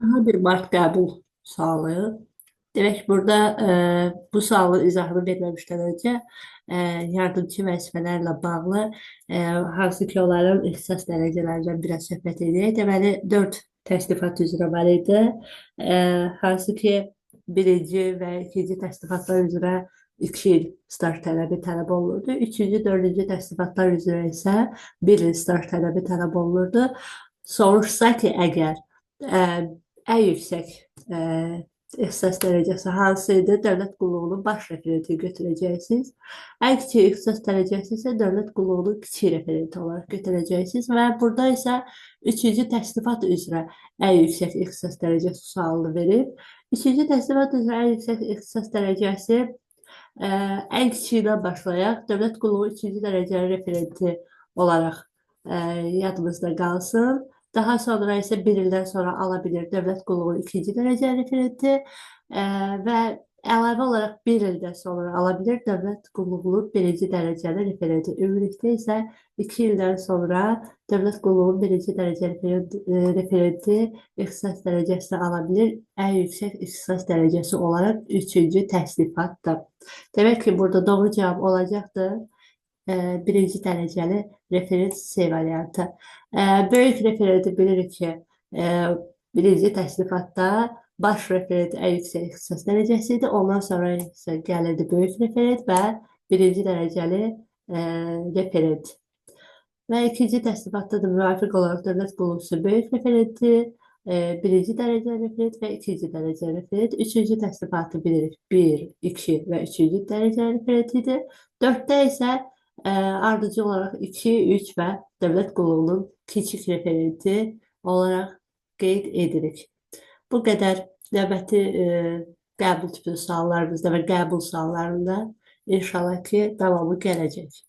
Daha bir Mart qəbul sualı. Demək, burada bu sualın izahını verməmişdən öncə yardımçı vəzifələrlə bağlı hansı ki, onların ixtisas dərəcələrindən biraz söhbət edək. Deməli, 4 təsnifat üzrə var idi. Hansı ki, birinci və ikinci təsnifatlar üzrə 2 il staj tələbi tələb olunurdu. Üçüncü, dördüncü təsnifatlar üzrə isə 1 il staj tələbi tələb olunurdu. Soruşsa ki, əgər ə, ən yüksək ə, ixtisas dərəcəsi hansı idi? Dövlət qulluğunun baş referenti götürəcəksiniz. Ən kiçik ixtisas dərəcəsi isə dövlət qulluğunun kiçik referenti olaraq götürəcəksiniz və burada isə üçüncü təsnifat üzrə ən yüksək ixtisas dərəcəsi sualını verib. Üçüncü təsnifat üzrə ən yüksək ixtisas dərəcəsi ən kiçiyindən başlayaq. Dövlət qulluğu üçüncü dərəcəli referenti olaraq yadımızda qalsın. Daha sonra isə 1 ildən sonra ala bilir dövlət qulluğu ikinci dərəcəli referenti və əlavə olaraq 1 ildən sonra ala bilir dövlət qulluğunun birinci dərəcəli referenti. Ümumilikdə isə 2 ildən sonra dövlət qulluğunun birinci dərəcəli referenti ixtisas dərəcəsini ala bilir. Ən yüksək ixtisas dərəcəsi olaraq üçüncü təsnifatdır. Demək ki, burada doğru cavab olacaqdır. Birinci dərəcəli referent C variantı. Böyük referenti bilirik ki, birinci təsnifatda baş referent ən yüksək ixtisas dərəcəsi idi. Ondan sonra isə gəlirdi böyük referent və birinci dərəcəli referent. Və ikinci təsnifatda da müvafiq olaraq dövlət qulluqçusu böyük referenti, birinci dərəcəli referent və ikinci dərəcəli referent. Üçüncü təsnifatı bilirik. 1, 2 və üçüncü dərəcəli referent idi. 4-də isə ardıcı olaraq 2, 3 və dövlət qulluğunun kiçik referenti olaraq qeyd edirik. Bu qədər növbəti qəbul tipi suallarımızda və qəbul suallarında inşallah ki, davamı gələcək.